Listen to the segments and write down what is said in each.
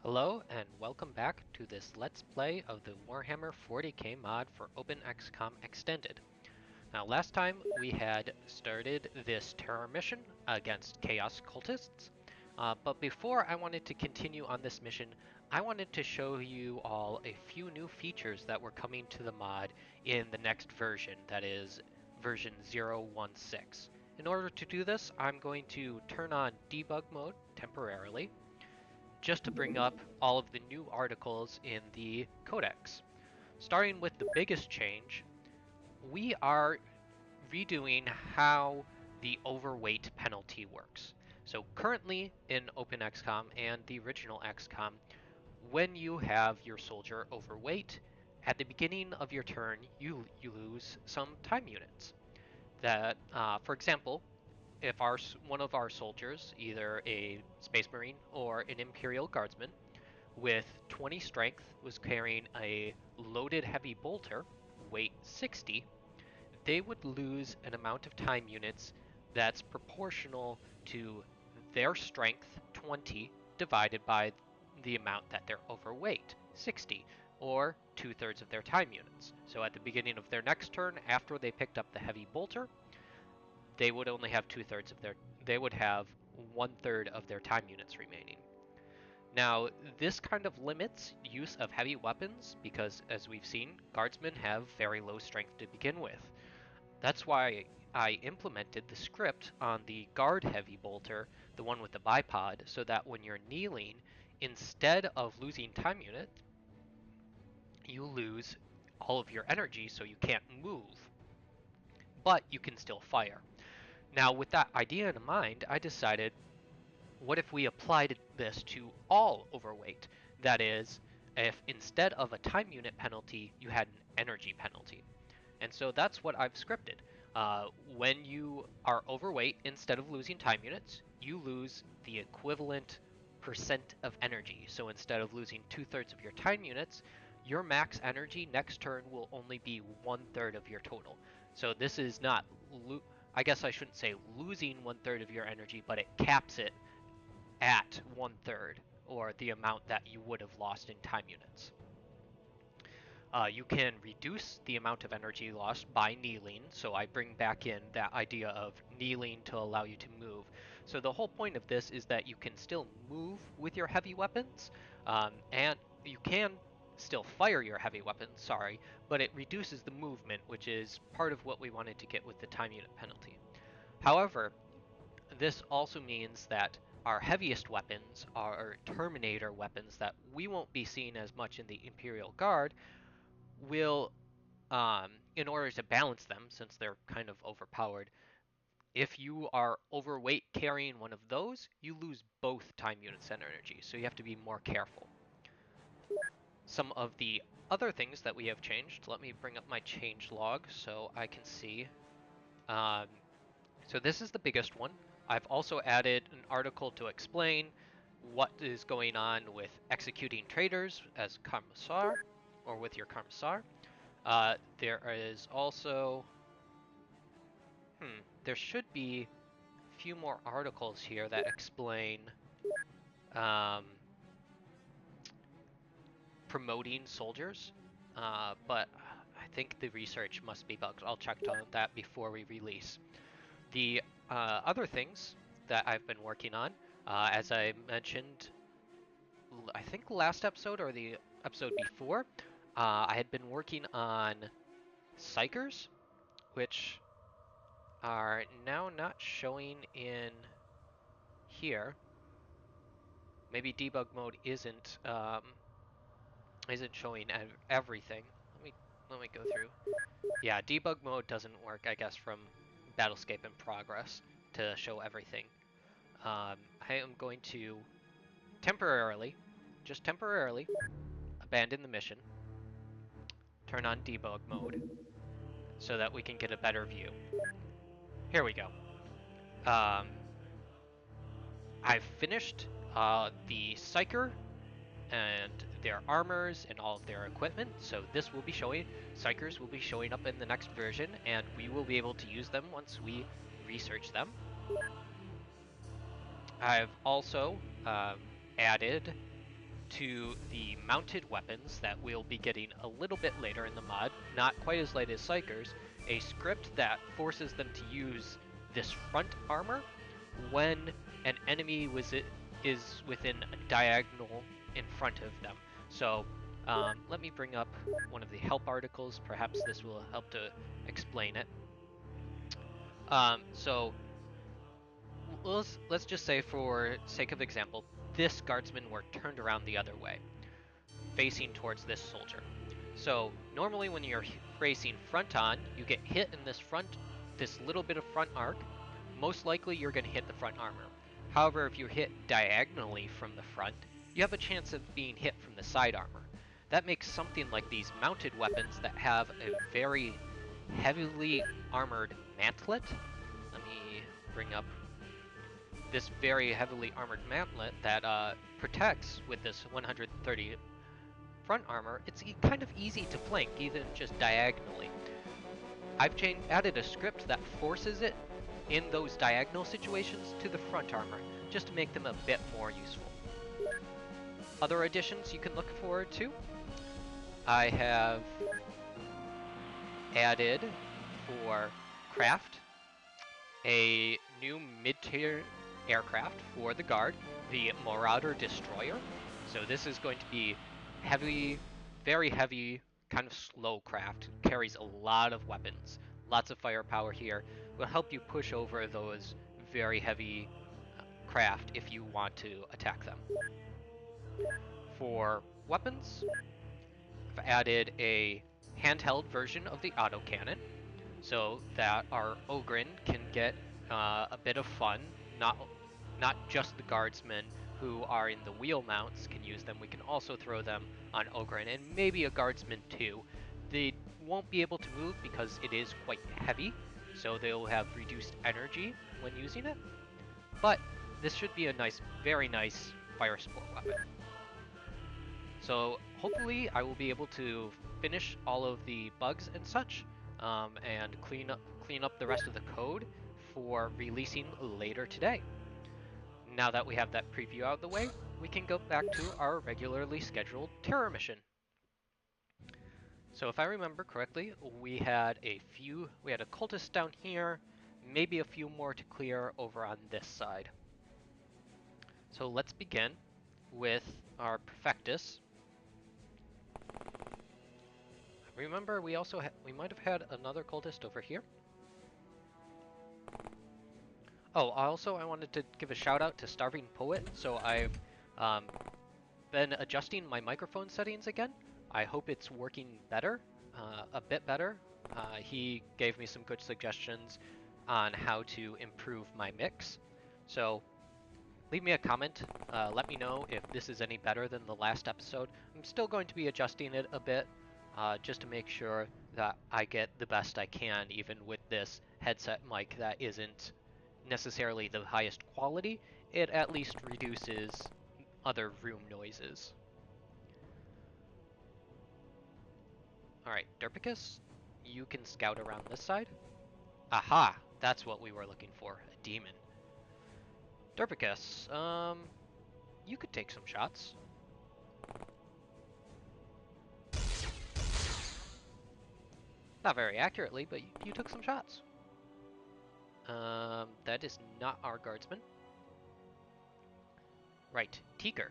Hello and welcome back to this Let's Play of the Warhammer 40k mod for OpenXcom Extended. Now last time we had started this terror mission against Chaos Cultists, but before I wanted to continue on this mission, I wanted to show you all a few new features that were coming to the mod in the next version, that is version 0.16. In order to do this, I'm going to turn on debug mode temporarily, just to bring up all of the new articles in the codex. Starting with the biggest change, we are redoing how the overweight penalty works. So currently in OpenXcom and the original XCOM, when you have your soldier overweight, at the beginning of your turn, you lose some time units. That, for example, if one of our soldiers, either a Space Marine or an Imperial Guardsman, with 20 strength was carrying a loaded heavy bolter, weight 60, they would lose an amount of time units that's proportional to their strength 20 divided by the amount that they're overweight, 60, or 2/3 of their time units. So at the beginning of their next turn, after they picked up the heavy bolter, they would only have 2/3 of they would have 1/3 of their time units remaining. Now, this kind of limits use of heavy weapons because, as we've seen, guardsmen have very low strength to begin with. That's why I implemented the script on the guard heavy bolter, the one with the bipod, so that when you're kneeling, instead of losing time unit, you lose all of your energy so you can't move, but you can still fire. Now, with that idea in mind, I decided, what if we applied this to all overweight? That is, if instead of a time unit penalty, you had an energy penalty. And so that's what I've scripted. When you are overweight, instead of losing time units, you lose the equivalent percent of energy. So instead of losing 2/3 of your time units, your max energy next turn will only be 1/3 of your total. So this is not, I guess I shouldn't say losing 1/3 of your energy, but it caps it at 1/3, or the amount that you would have lost in time units. You can reduce the amount of energy lost by kneeling, so I bring back in that idea of kneeling to allow you to move. So the whole point of this is that you can still move with your heavy weapons, and you can still fire your heavy weapons, sorry, but it reduces the movement, which is part of what we wanted to get with the time unit penalty. However, this also means that our heaviest weapons, our Terminator weapons that we won't be seeing as much in the Imperial Guard, will, in order to balance them, since they're kind of overpowered, if you are overweight carrying one of those, you lose both time units and energy, so you have to be more careful. Some of the other things that we have changed, let me bring up my change log so I can see. So this is the biggest one. I've also added an article to explain what is going on with executing traitors as Commissar, or with your Commissar. There is also, there should be a few more articles here that explain promoting soldiers, but I think the research must be bugged. I'll check on that before we release. The other things that I've been working on, as I mentioned, I think last episode or the episode before, I had been working on psychers, which are now not showing in here. Maybe debug mode isn't showing everything. Let me go through. Yeah, debug mode doesn't work, I guess, from Battlescape in progress to show everything. I am going to temporarily, just temporarily, abandon the mission, turn on debug mode, so that we can get a better view. Here we go. I've finished the Psyker and their armors and all of their equipment, so this will be showing, Psychers will be showing up in the next version, and we will be able to use them once we research them. I've also added to the mounted weapons that we'll be getting a little bit later in the mod, not quite as late as Psychers, a script that forces them to use this front armor when an enemy is within a diagonal in front of them. So let me bring up one of the help articles. Perhaps this will help to explain it. So let's just say, for sake of example, this guardsman were turned around the other way, facing towards this soldier. So normally when you're racing front on, you get hit in this little bit of front arc. Most likely you're going to hit the front armor. However, if you hit diagonally from the front, you have a chance of being hit from the side armor. That makes something like these mounted weapons that have a very heavily armored mantlet. Let me bring up this very heavily armored mantlet that protects with this 130 front armor. It's kind of easy to flank, even just diagonally. I've added a script that forces it in those diagonal situations to the front armor, just to make them a bit more useful. Other additions you can look forward to. I have added for craft a new mid-tier aircraft for the Guard, the Marauder Destroyer. So this is going to be heavy, very heavy, kind of slow craft. Carries a lot of weapons, lots of firepower here. Will help you push over those very heavy craft if you want to attack them. For weapons, I've added a handheld version of the autocannon, so that our Ogryn can get a bit of fun. Not just the guardsmen who are in the wheel mounts can use them. We can also throw them on Ogryn, and maybe a guardsman too. They won't be able to move because it is quite heavy, so they'll have reduced energy when using it. But this should be a nice, very nice fire sport weapon. So hopefully I will be able to finish all of the bugs and such, and clean up the rest of the code for releasing later today. Now that we have that preview out of the way, we can go back to our regularly scheduled terror mission. So if I remember correctly, we had a cultist down here, maybe a few more to clear over on this side. So let's begin with our Perfectus. Remember, we might have had another cultist over here. Oh, also I wanted to give a shout out to Starving Poet. So I've been adjusting my microphone settings again. I hope it's working better, a bit better. He gave me some good suggestions on how to improve my mix. So leave me a comment. Let me know if this is any better than the last episode. I'm still going to be adjusting it a bit, just to make sure that I get the best I can, even with this headset mic that isn't necessarily the highest quality. It at least reduces other room noises. Alright, Derpicus, you can scout around this side. Aha! That's what we were looking for, a demon. Derpicus, you could take some shots. Not very accurately, but you took some shots. That is not our guardsman. Right, Teaker.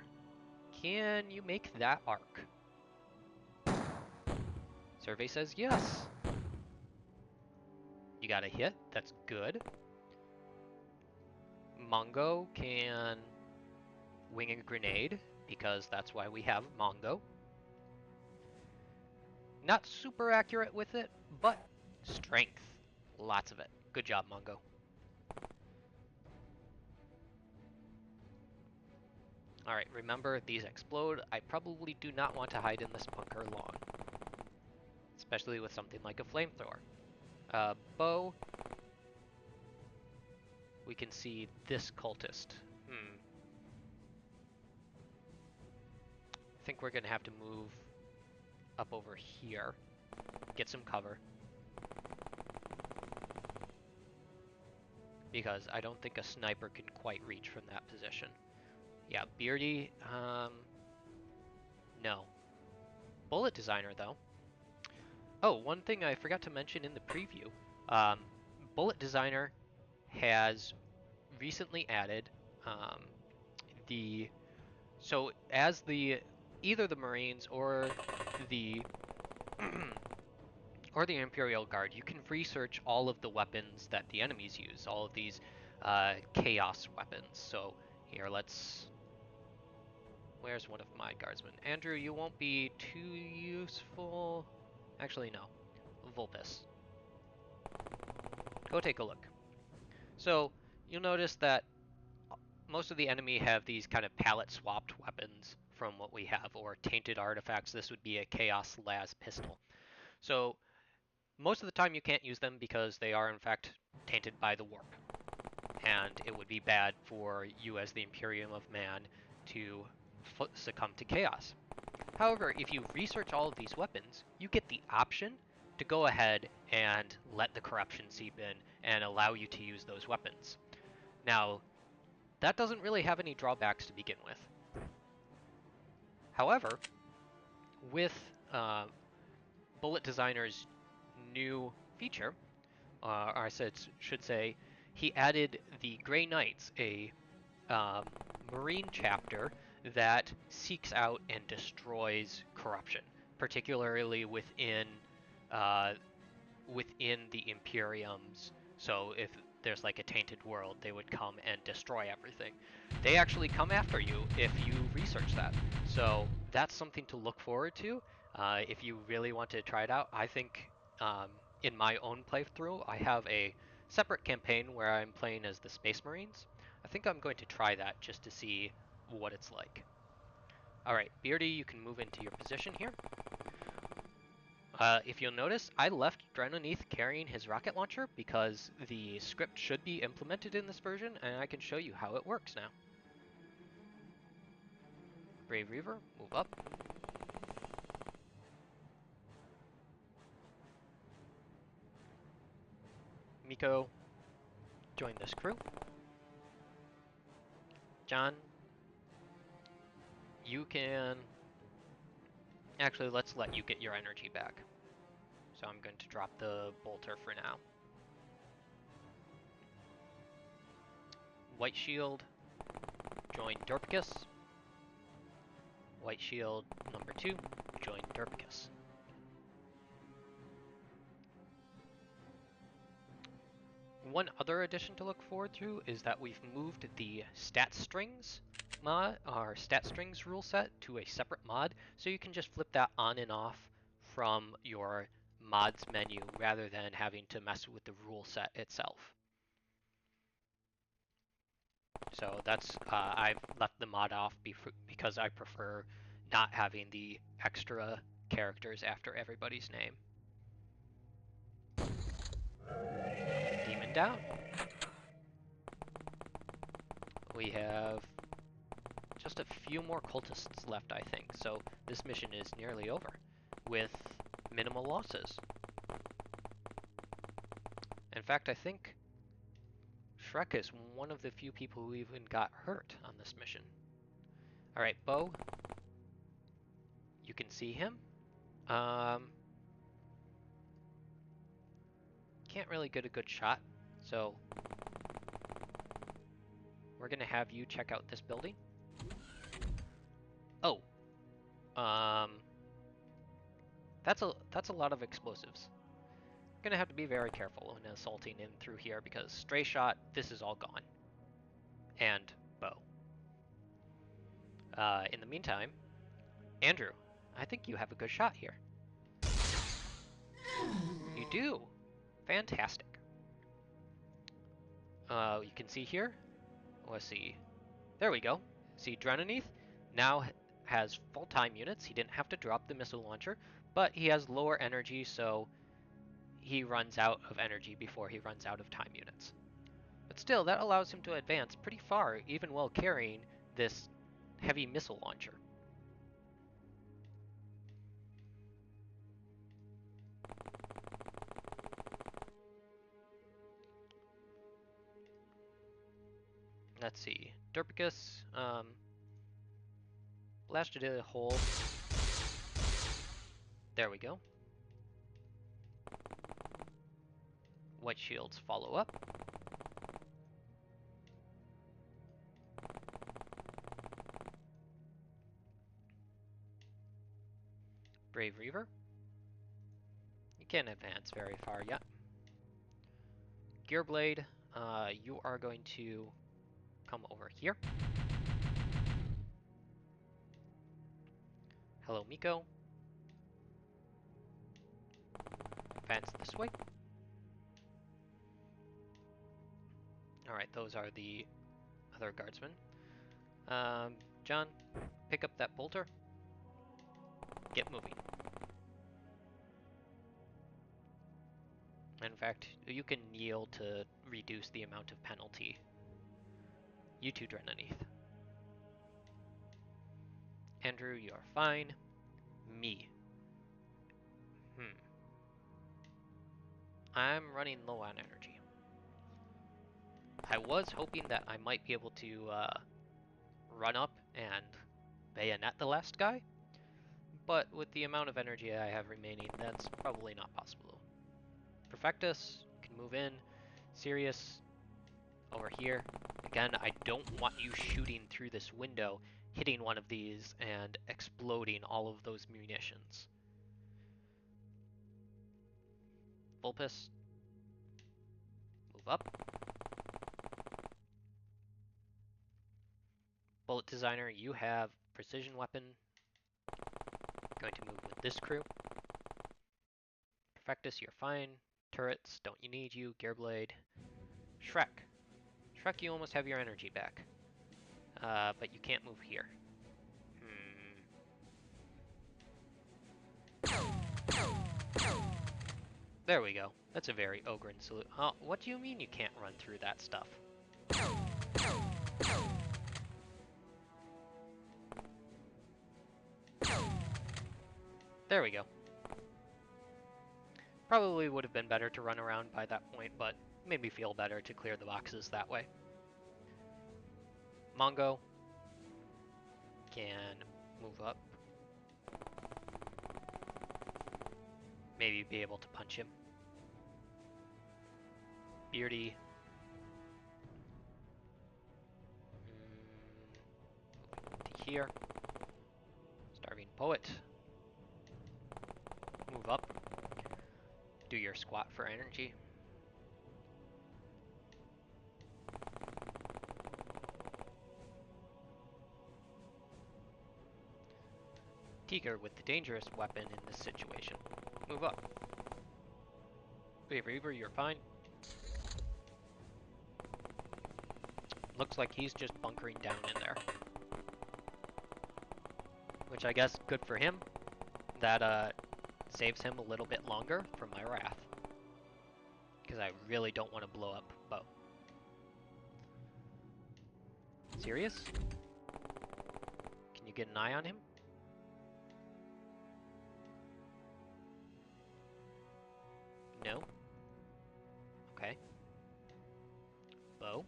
Can you make that arc? Survey says yes. You got a hit, that's good. Mongo can wing a grenade, because that's why we have Mongo. Not super accurate with it, but strength. Lots of it. Good job, Mongo. Alright, remember, these explode. I probably do not want to hide in this bunker long. Especially with something like a flamethrower. Bow. We can see this cultist. I think we're gonna have to move up over here. Get some cover. Because I don't think a sniper can quite reach from that position. Yeah, Beardy, No. Bullet Designer, though. Oh, one thing I forgot to mention in the preview. Bullet Designer has recently added the... So as either the Marines or the or the Imperial Guard, you can research all of the weapons that the enemies use, all of these chaos weapons. So here, where's one of my guardsmen? Andrew, you won't be too useful. Actually, no. Vulpes. Go take a look. So you'll notice that most of the enemy have these kind of palette swapped weapons from what we have, or tainted artifacts. This would be a Chaos Las pistol. So most of the time you can't use them because they are in fact tainted by the warp, and it would be bad for you as the Imperium of Man to succumb to chaos. However, if you research all of these weapons, you get the option to go ahead and let the corruption seep in and allow you to use those weapons. Now, that doesn't really have any drawbacks to begin with. However, with Bullet Designer's new feature, or I should say, he added the Grey Knights, a Marine chapter that seeks out and destroys corruption, particularly within the Imperiums. So if there's like a tainted world, they would come and destroy everything. They actually come after you if you research that. So that's something to look forward to if you really want to try it out. I think in my own playthrough, I have a separate campaign where I'm playing as the Space Marines. I think I'm going to try that just to see what it's like. Alright, Beardy, you can move into your position here. If you'll notice, I left Drenonith carrying his rocket launcher because the script should be implemented in this version, and I can show you how it works now. Brave Reaver, move up. Miko, join this crew. John, you can... Actually, let's let you get your energy back. So I'm going to drop the bolter for now. White Shield, join Derpicus. White Shield number 2, join Derpicus. One other addition to look forward to is that we've moved the stat strings mod, our stat strings rule set, to a separate mod, so you can just flip that on and off from your mods menu rather than having to mess with the rule set itself. So that's I've left the mod off because I prefer not having the extra characters after everybody's name. Demon down. We have just a few more cultists left, I think, so this mission is nearly over, with minimal losses. In fact, I think Shrek is one of the few people who even got hurt on this mission. Alright, Bo. You can see him. Can't really get a good shot, so we're gonna have you check out this building. Oh. That's a lot of explosives. Gonna have to be very careful when assaulting in through here because stray shot, this is all gone. And Bo. In the meantime, Andrew, I think you have a good shot here. You do. Fantastic. You can see here. Let's see. There we go. See, Drenonith now has full-time units. He didn't have to drop the missile launcher, but he has lower energy, so he runs out of energy before he runs out of time units. But still, that allows him to advance pretty far, even while carrying this heavy missile launcher. Let's see. Derpicus blasted a hole There we go. White shields follow up. Brave Reaver. You can't advance very far yet. Gearblade, you are going to come over here. Hello, Miko. Advance this way. Alright, those are the other guardsmen. John, pick up that bolter. Get moving. In fact, you can kneel to reduce the amount of penalty. You two underneath. Andrew, you are fine. Me. I'm running low on energy. I was hoping that I might be able to run up and bayonet the last guy, but with the amount of energy I have remaining, that's probably not possible. Perfectus can move in. Sirius over here. Again, I don't want you shooting through this window, hitting one of these, and exploding all of those munitions. Vulpus, move up. Bullet Designer, you have precision weapon. Going to move with this crew. Perfectus, you're fine. Turrets, don't you need you. Gearblade. Shrek. Shrek, you almost have your energy back. But you can't move here. There we go. That's a very Ogren salute. Oh, what do you mean you can't run through that stuff? There we go. Probably would have been better to run around by that point, but made me feel better to clear the boxes that way. Mongo can move up. Maybe be able to punch him. Beardy. To here. Starving Poet. Move up. Do your squat for energy. Tiger with the dangerous weapon in this situation. Move up. Brave Reaver, you're fine. Looks like he's just bunkering down in there. Which I guess good for him. That saves him a little bit longer from my wrath. Because I really don't want to blow up Bo. Serious? Can you get an eye on him? No? Okay. Bo?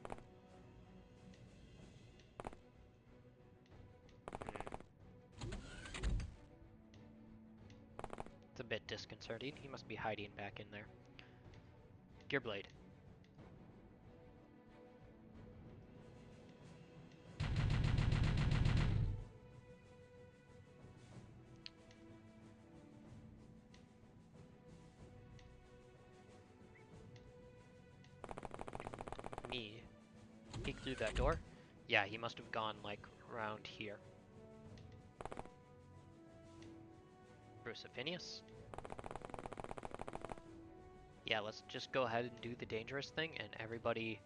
It's a bit disconcerting. He must be hiding back in there. Gearblade. Me. Peek through that door. Yeah, he must have gone, like, around here. Bruce Phineas. Yeah, let's just go ahead and do the dangerous thing, and everybody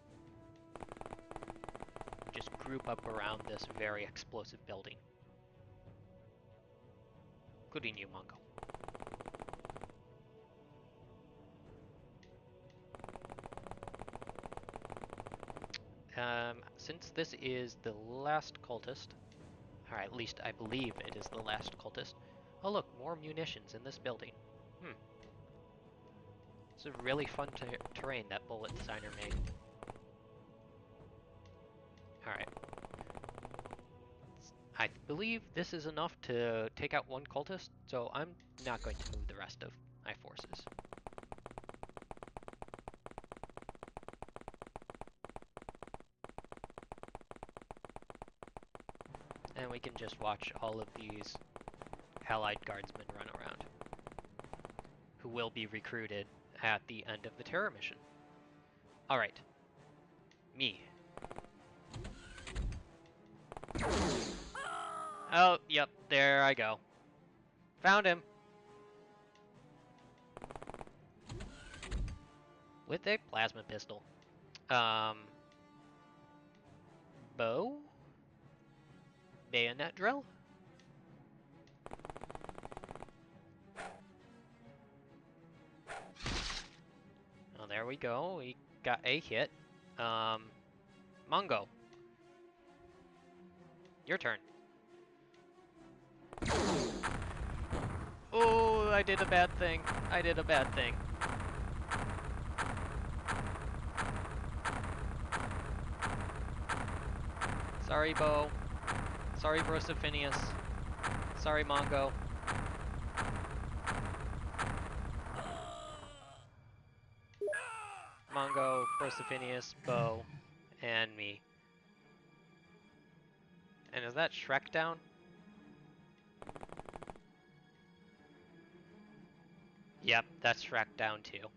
just group up around this very explosive building. Including you, Mongo. Since this is the last cultist, or at least I believe it is the last cultist. Oh look, more munitions in this building. It's a really fun terrain that Bullet Designer made. Alright. I believe this is enough to take out one cultist, so I'm not going to move the rest of my forces. And we can just watch all of these allied guardsmen run around, who will be recruited at the end of the terror mission. Alright. Me. Oh, yep, there I go. Found him. With a plasma pistol. Bow? Bayonet drill? Oh, there we go. We got a hit. Mongo. Your turn. Oh, I did a bad thing. I did a bad thing. Sorry, Bo. Sorry, Brosophinius. Sorry, Mongo. Mongo, Brosophinius, Bo, and me. And is that Shrek down? Yep, that's Shrek down too.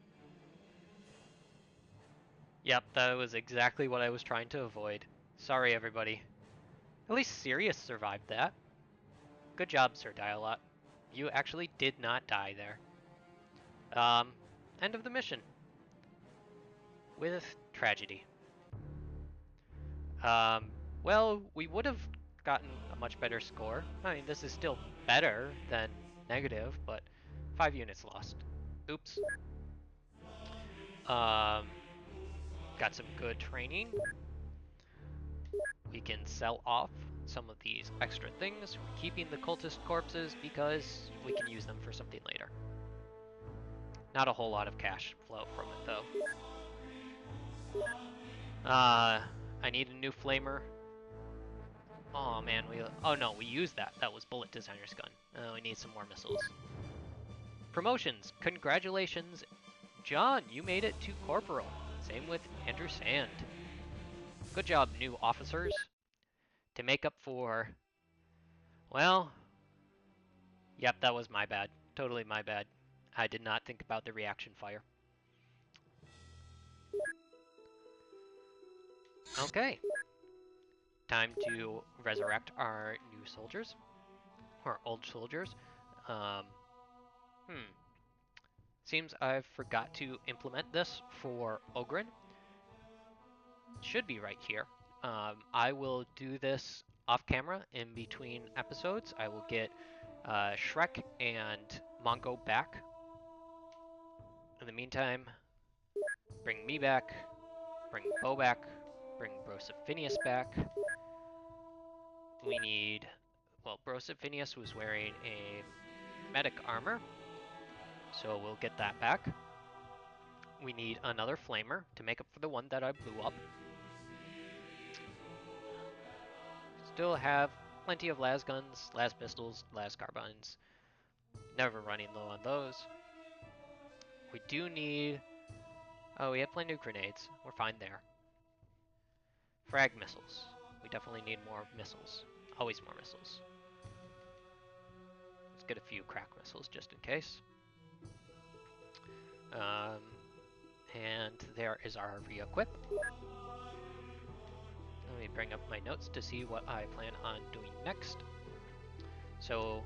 Yep, that was exactly what I was trying to avoid. Sorry, everybody. At least Sirius survived that. Good job, Sir Dialot. You actually did not die there. End of the mission. With tragedy. Well, we would have gotten a much better score. I mean, this is still better than negative, but 5 units lost. Oops. Got some good training. We can sell off some of these extra things. We're keeping the cultist corpses because we can use them for something later. Not a whole lot of cash flow from it, though. I need a new flamer. Oh man, oh no, we used that. That was Bullet Designer's gun. We need some more missiles. Promotions. Congratulations, John, you made it to Corporal. Same with Andrew Sand. Good job, new officers. To make up for... Well... Yep, that was my bad. Totally my bad. I did not think about the reaction fire. Okay. Time to resurrect our new soldiers. Or old soldiers. Seems I forgot to implement this for Ogren. Should be right here. I will do this off camera in between episodes. I will get Shrek and Mongo back. In the meantime, bring me back, bring Bo back, bring Brosophinius back. We need... Well, Brosophinius was wearing a medic armor, so we'll get that back. We need another flamer to make up for the one that I blew up. Still have plenty of las guns, las pistols, las carbines. Never running low on those. We do need... Oh, we have plenty of grenades. We're fine there. Frag missiles. We definitely need more missiles. Always more missiles. Let's get a few crack missiles just in case. And there is our re-equip. Let me bring up my notes to see what I plan on doing next. So,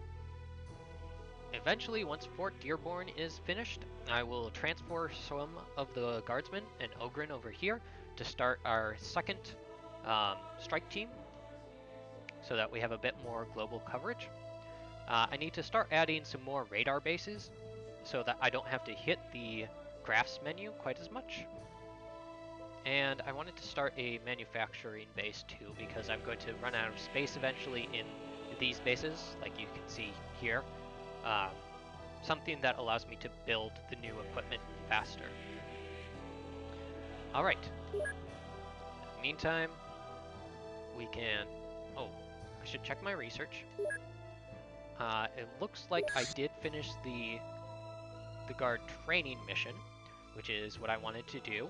eventually, once Fort Dearborn is finished, I will transfer some of the guardsmen and Ogren over here to start our second strike team, so that we have a bit more global coverage. I need to start adding some more radar bases, so that I don't have to hit the graphs menu quite as much. And I wanted to start a manufacturing base too, because I'm going to run out of space eventually in these bases, like you can see here. Something that allows me to build the new equipment faster. Alright. In the meantime, we can... Oh, I should check my research. It looks like I did finish the guard training mission, which is what I wanted to do.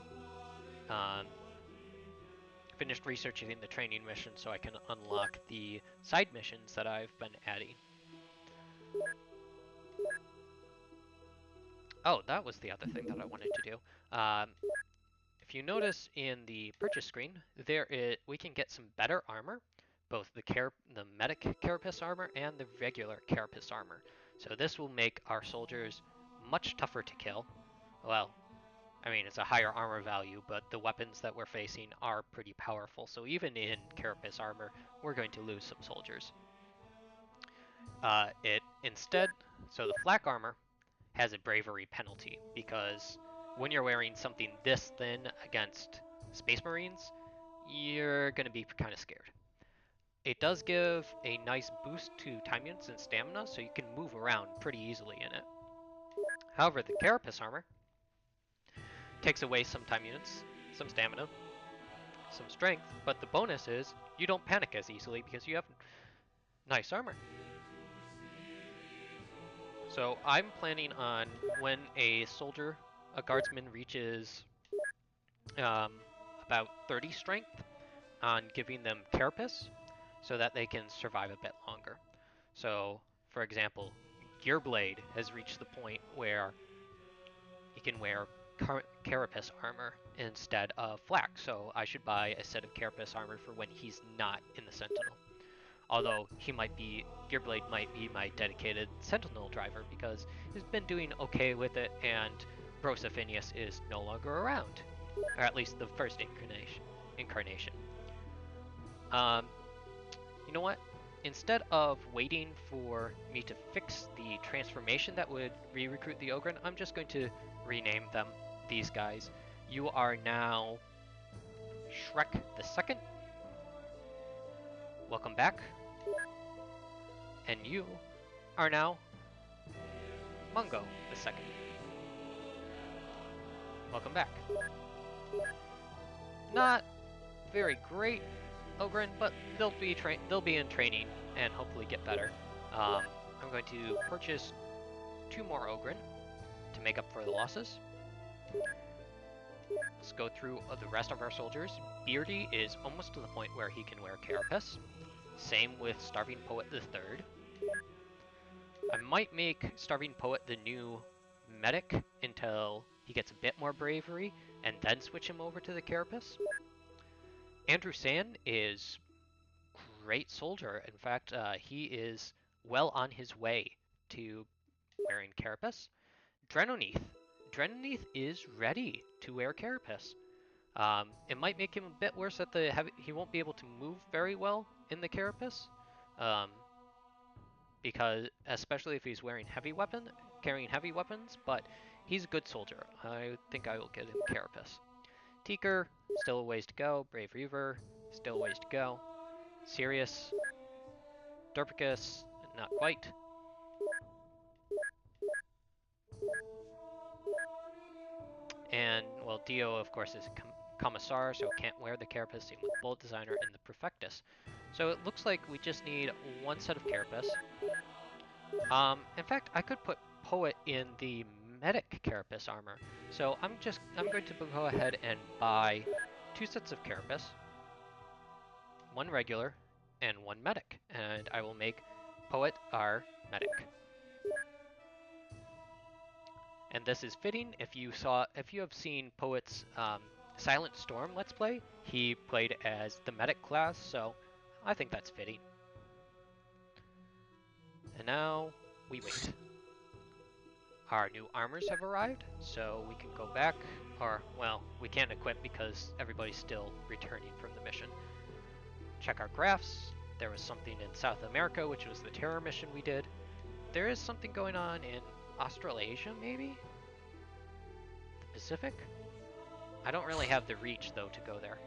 Finished researching the training mission so I can unlock the side missions that I've been adding. Oh, that was the other thing that I wanted to do. If you notice in the purchase screen, we can get some better armor, both the medic carapace armor and the regular carapace armor. So this will make our soldiers much tougher to kill. Well, I mean, it's a higher armor value, but the weapons that we're facing are pretty powerful. So even in carapace armor, we're going to lose some soldiers. So the flak armor has a bravery penalty because when you're wearing something this thin against Space Marines, you're going to be kind of scared. It does give a nice boost to time units and stamina, so you can move around pretty easily in it. However, the carapace armor takes away some time units, some stamina, some strength, but the bonus is you don't panic as easily because you have nice armor. So I'm planning on when a guardsman reaches about 30 strength, on giving them carapace so that they can survive a bit longer. So, for example, Gearblade has reached the point where he can wear carapace armor instead of flak, so I should buy a set of carapace armor for when he's not in the Sentinel. Although Gearblade might be my dedicated Sentinel driver because he's been doing okay with it, and Brosophinius is no longer around, or at least the first incarnation. You know what? Instead of waiting for me to fix the transformation that would re-recruit the Ogryn, I'm just going to rename these guys. You are now Shrek the Second. Welcome back. And you are now Mungo the Second. Welcome back. Not very great Ogryn, but they'll be in training and hopefully get better. I'm going to purchase 2 more Ogryn to make up for the losses. Let's go through the rest of our soldiers. Beardy is almost to the point where he can wear carapace. Same with Starving Poet the Third. I might make Starving Poet the new medic until he gets a bit more bravery, and then switch him over to the carapace. Andrew Sand is great soldier. In fact, he is well on his way to wearing carapace. Drenonith is ready to wear carapace. It might make him a bit worse that he won't be able to move very well in the carapace, because especially if he's carrying heavy weapons. But he's a good soldier. I think I will get him carapace. Teaker, still a ways to go. Brave Reaver, still a ways to go. Sirius, Dorpicus, not quite. And, well, Dio, of course, is a Commissar, so can't wear the carapace, same with Bullet Designer and the Perfectus. So it looks like we just need 1 set of carapace. In fact, I could put Poet in the medic carapace armor. So I'm going to go ahead and buy 2 sets of carapace, 1 regular, and 1 medic, and I will make Poet our medic. And this is fitting. If you have seen Poet's Silent Storm Let's Play, he played as the medic class, so I think that's fitting. And now we wait. Our new armors have arrived, so we can go back, or, well, we can't equip because everybody's still returning from the mission. Check our graphs. There was something in South America, which was the terror mission we did. There is something going on in Australasia, maybe? The Pacific? I don't really have the reach, though, to go there.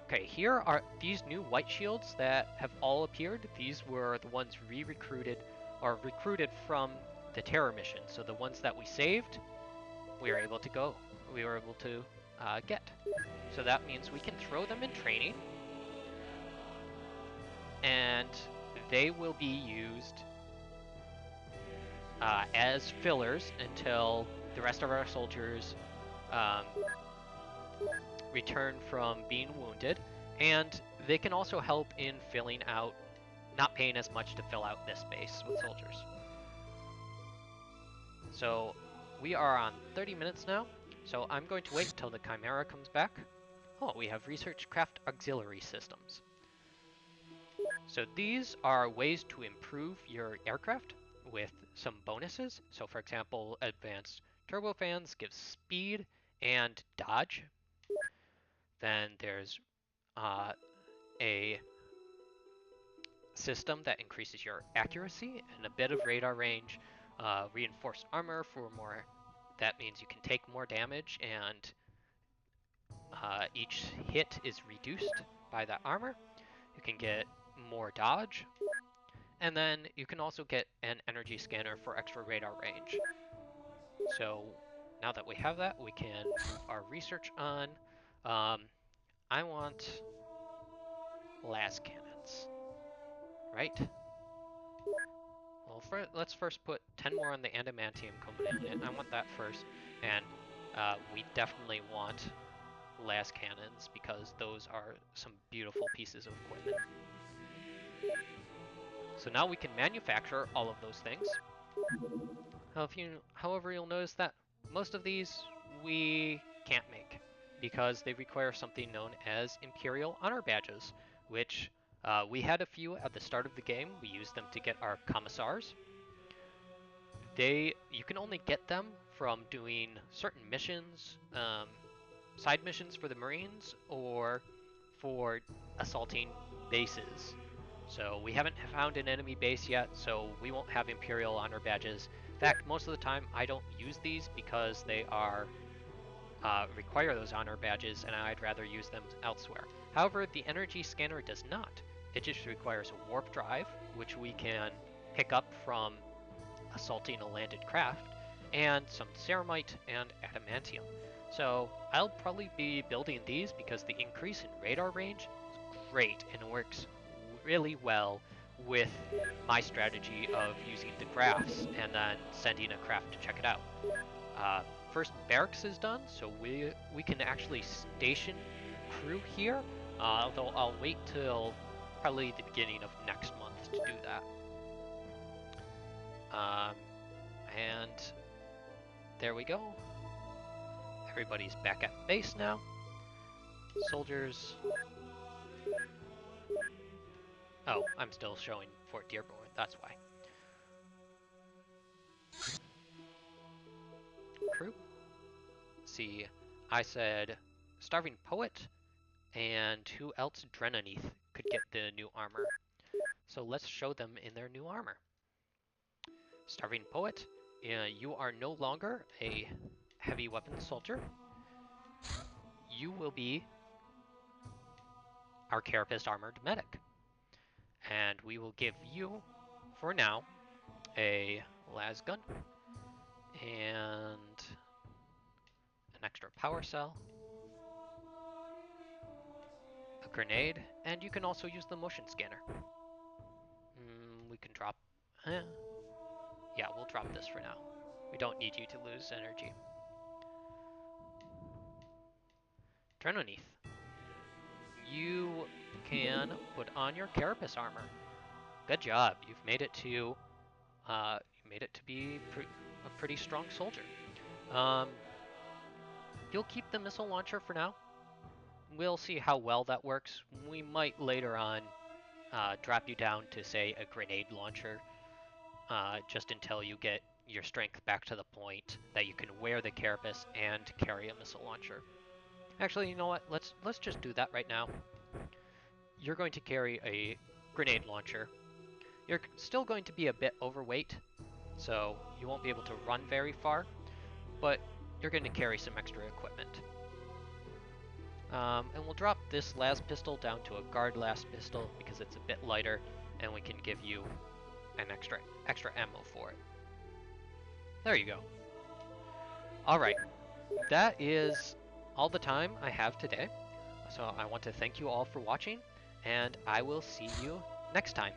Okay, here are these new white shields that have all appeared. These were the ones recruited from the terror mission. So the ones that we saved, we were able to get. So that means we can throw them in training. And they will be used as fillers until the rest of our soldiers um, return from being wounded, and they can also help in filling out, not paying as much to fill out this base with soldiers. So we are on 30 minutes now, so I'm going to wait until the Chimera comes back. Oh, we have research craft auxiliary systems. So these are ways to improve your aircraft with some bonuses. So for example, advanced turbofans gives speed and dodge. Then there's a system that increases your accuracy and a bit of radar range, reinforced armor for more. That means you can take more damage, and each hit is reduced by that armor. You can get more dodge, and then you can also get an energy scanner for extra radar range. So now that we have that, we can move our research on. I want las cannons, right? Well, let's first put 10 more on the adamantium component. I want that first, and we definitely want las cannons because those are some beautiful pieces of equipment. So now we can manufacture all of those things. However, you'll notice that most of these we can't make because they require something known as Imperial Honor Badges, which we had a few at the start of the game. We used them to get our commissars. You can only get them from doing certain missions, side missions for the Marines, or for assaulting bases. So we haven't found an enemy base yet, so we won't have Imperial Honor Badges. In fact, most of the time I don't use these because they are require those honor badges, and I'd rather use them elsewhere. However, the energy scanner does not. It just requires a warp drive, which we can pick up from assaulting a landed craft, and some ceramite and adamantium. So I'll probably be building these because the increase in radar range is great and it works really well with my strategy of using the graphs and then sending a craft to check it out. First barracks is done, so we can actually station crew here, although I'll wait till probably the beginning of next month to do that. And there we go. Everybody's back at base now. Soldiers. Oh, I'm still showing Fort Dearborn, that's why. Crew. Let's see, I said Starving Poet, and who else? Drenaneath could get the new armor. So let's show them in their new armor. Starving Poet, you are no longer a heavy weapon soldier. You will be our Carapace Armored Medic. And we will give you, for now, a las gun and an extra power cell, a grenade, and you can also use the motion scanner. We can drop... Yeah, we'll drop this for now. We don't need you to lose energy. Drenaneath, you can put on your Carapace armor. Good job. You've made it to be a pretty strong soldier. You'll keep the missile launcher for now. We'll see how well that works. We might later on drop you down to, say, a grenade launcher, just until you get your strength back to the point that you can wear the Carapace and carry a missile launcher. Actually, you know what? Let's just do that right now. You're going to carry a grenade launcher. You're still going to be a bit overweight, so you won't be able to run very far, but you're going to carry some extra equipment. And we'll drop this las pistol down to a guard las pistol because it's a bit lighter, and we can give you an extra ammo for it. There you go. Alright, that is all the time I have today. So I want to thank you all for watching, and I will see you next time.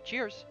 Cheers!